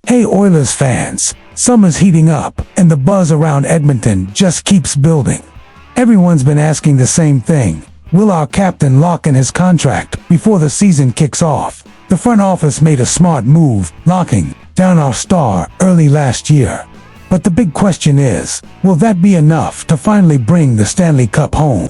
Hey Oilers fans, summer's heating up, and the buzz around Edmonton just keeps building. Everyone's been asking the same thing. Will our captain lock in his contract before the season kicks off? The front office made a smart move, locking down our star early last year. But the big question is, will that be enough to finally bring the Stanley Cup home?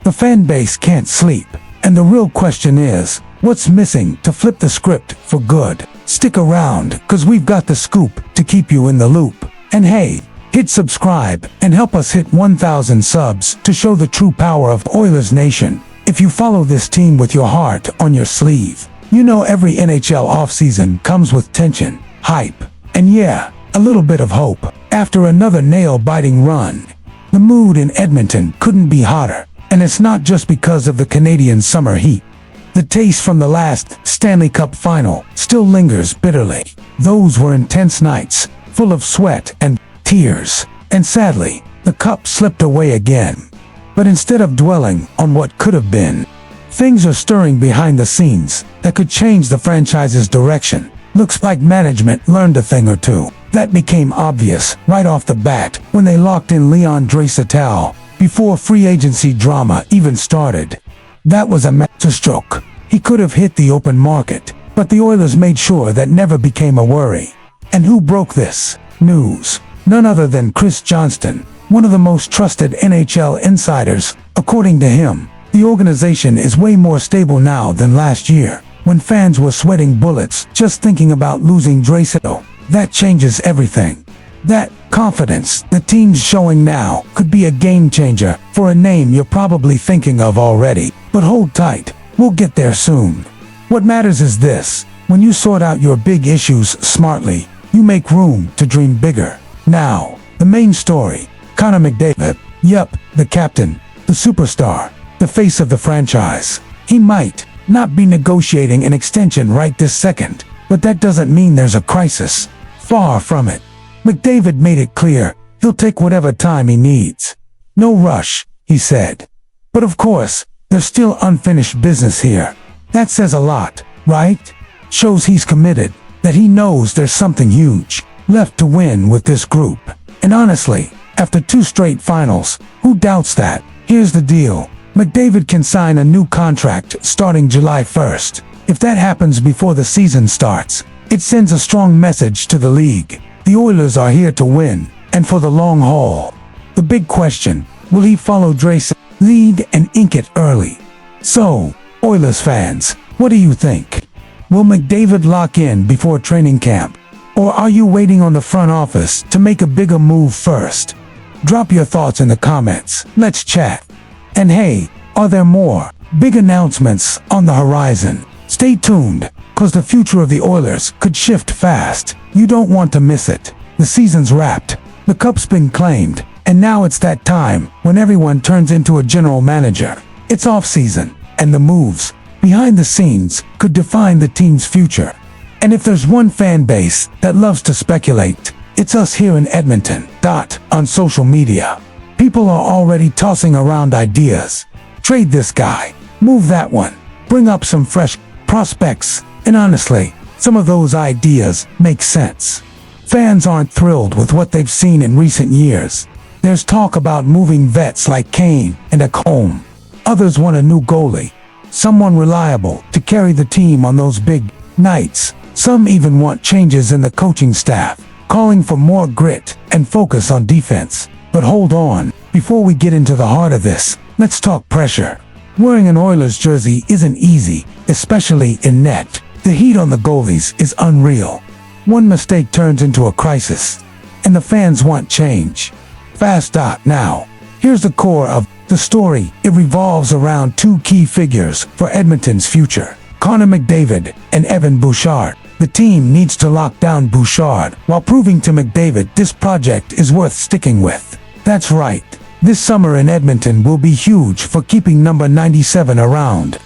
The fan base can't sleep, and the real question is, what's missing to flip the script for good? Stick around, cause we've got the scoop to keep you in the loop. And hey, hit subscribe and help us hit 1,000 subs to show the true power of Oilers Nation. If you follow this team with your heart on your sleeve, you know every NHL offseason comes with tension, hype, and yeah, a little bit of hope. After another nail-biting run, the mood in Edmonton couldn't be hotter, and it's not just because of the Canadian summer heat. The taste from the last Stanley Cup final still lingers bitterly. Those were intense nights, full of sweat and tears, and sadly, the cup slipped away again. But instead of dwelling on what could have been, things are stirring behind the scenes that could change the franchise's direction. Looks like management learned a thing or two. That became obvious right off the bat when they locked in Leon Draisaitl before free agency drama even started. That was a masterstroke. He could have hit the open market, but the Oilers made sure that never became a worry. And who broke this news? None other than Chris Johnston, one of the most trusted NHL insiders. According to him, the organization is way more stable now than last year, when fans were sweating bullets just thinking about losing Draisaitl. That changes everything. That confidence the team's showing now could be a game changer for a name you're probably thinking of already. But hold tight, we'll get there soon. What matters is this: when you sort out your big issues smartly, you make room to dream bigger. Now, the main story. Connor McDavid. Yup, the captain, the superstar, the face of the franchise. He might not be negotiating an extension right this second, but that doesn't mean there's a crisis. Far from it. McDavid made it clear he'll take whatever time he needs. No rush, he said. But of course, there's still unfinished business here. That says a lot, right? Shows he's committed, that he knows there's something huge left to win with this group. And honestly, after 2 straight finals, who doubts that? Here's the deal. McDavid can sign a new contract starting July 1st. If that happens before the season starts, it sends a strong message to the league. The Oilers are here to win, and for the long haul. The big question, will he follow Draisaitl lead and ink it early? So, Oilers fans, what do you think? Will McDavid lock in before training camp? Or are you waiting on the front office to make a bigger move first? Drop your thoughts in the comments, let's chat. And hey, are there more big announcements on the horizon? Stay tuned, cause the future of the Oilers could shift fast. You don't want to miss it. The season's wrapped, the cup's been claimed, and now it's that time when everyone turns into a general manager. It's off-season, and the moves behind the scenes could define the team's future. And if there's one fan base that loves to speculate, it's us here in Edmonton. On social media, people are already tossing around ideas. Trade this guy, move that one, bring up some fresh prospects, and honestly, some of those ideas make sense. Fans aren't thrilled with what they've seen in recent years. There's talk about moving vets like Kane and Ekholm. Others want a new goalie, someone reliable to carry the team on those big nights. Some even want changes in the coaching staff, calling for more grit and focus on defense. But hold on, before we get into the heart of this, let's talk pressure. Wearing an Oilers jersey isn't easy, especially in net. The heat on the goalies is unreal. One mistake turns into a crisis, and the fans want change. Fast. Now, here's the core of the story. It revolves around 2 key figures for Edmonton's future: Connor McDavid and Evan Bouchard. The team needs to lock down Bouchard while proving to McDavid this project is worth sticking with. That's right. This summer in Edmonton will be huge for keeping number 97 around.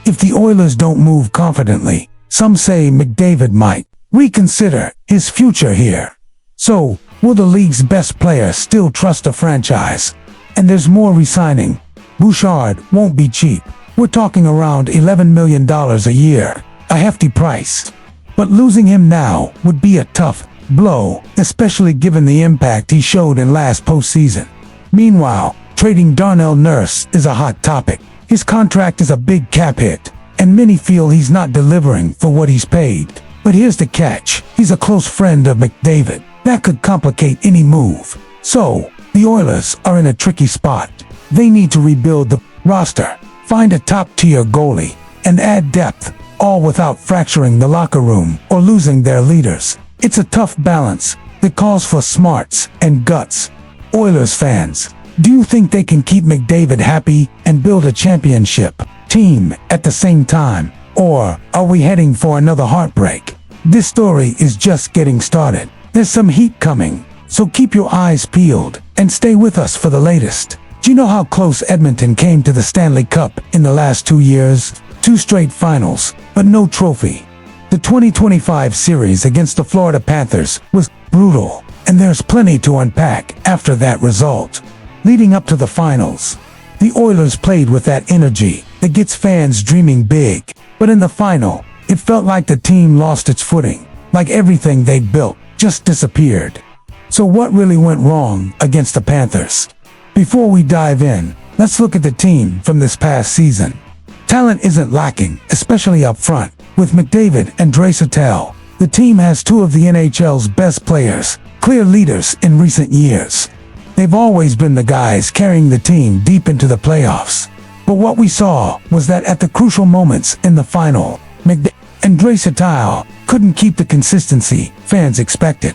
If the Oilers don't move confidently, some say McDavid might reconsider his future here. So, will the league's best player still trust a franchise? And there's more re-signing. Bouchard won't be cheap. We're talking around $11 million a year, a hefty price. but losing him now would be a tough blow, especially given the impact he showed in last postseason. Meanwhile, trading Darnell Nurse is a hot topic. His contract is a big cap hit, and many feel he's not delivering for what he's paid. But here's the catch: he's a close friend of McDavid. That could complicate any move. So, the Oilers are in a tricky spot. They need to rebuild the roster, find a top-tier goalie, and add depth, all without fracturing the locker room or losing their leaders. It's a tough balance that calls for smarts and guts. Oilers fans, do you think they can keep McDavid happy and build a championship team at the same time? Or are we heading for another heartbreak? This story is just getting started. There's some heat coming, so keep your eyes peeled and stay with us for the latest. Do you know how close Edmonton came to the Stanley Cup in the last 2 years? 2 straight finals, but no trophy. The 2025 series against the Florida Panthers was brutal, and there's plenty to unpack after that result. Leading up to the finals, the Oilers played with that energy that gets fans dreaming big. But in the final, it felt like the team lost its footing, like everything they'd built just disappeared. So what really went wrong against the Panthers? Before we dive in, let's look at the team from this past season. Talent isn't lacking, especially up front. With McDavid and Draisaitl, the team has 2 of the NHL's best players, clear leaders in recent years. They've always been the guys carrying the team deep into the playoffs. But what we saw was that at the crucial moments in the final, McDavid and Draisaitl couldn't keep the consistency fans expected.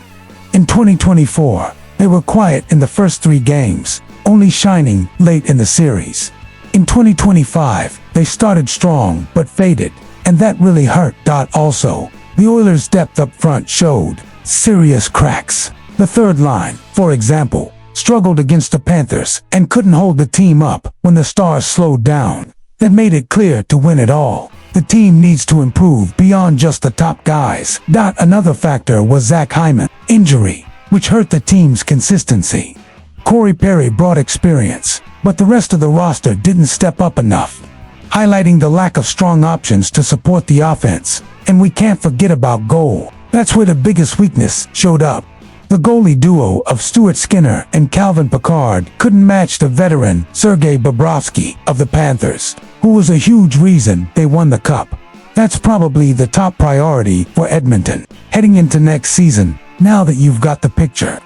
In 2024, they were quiet in the first 3 games, only shining late in the series. In 2025, they started strong but faded, and that really hurt. Also, the Oilers' depth up front showed serious cracks. The third line, for example, struggled against the Panthers and couldn't hold the team up when the Stars slowed down. That made it clear to win it all, the team needs to improve beyond just the top guys. Another factor was Zach Hyman's injury, which hurt the team's consistency. Corey Perry brought experience, but the rest of the roster didn't step up enough, highlighting the lack of strong options to support the offense. And we can't forget about goal. That's where the biggest weakness showed up. The goalie duo of Stuart Skinner and Calvin Pickard couldn't match the veteran Sergei Bobrovsky of the Panthers, who was a huge reason they won the cup. That's probably the top priority for Edmonton heading into next season, now that you've got the picture.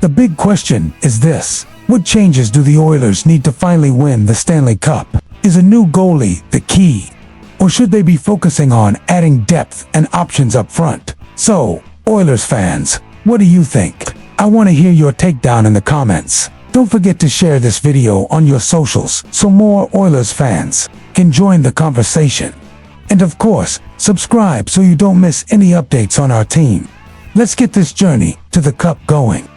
The big question is this: what changes do the Oilers need to finally win the Stanley Cup? Is a new goalie the key? Or should they be focusing on adding depth and options up front? So, Oilers fans, what do you think? I want to hear your takedown in the comments. Don't forget to share this video on your socials so more Oilers fans can join the conversation. And of course, subscribe so you don't miss any updates on our team. Let's get this journey to the cup going.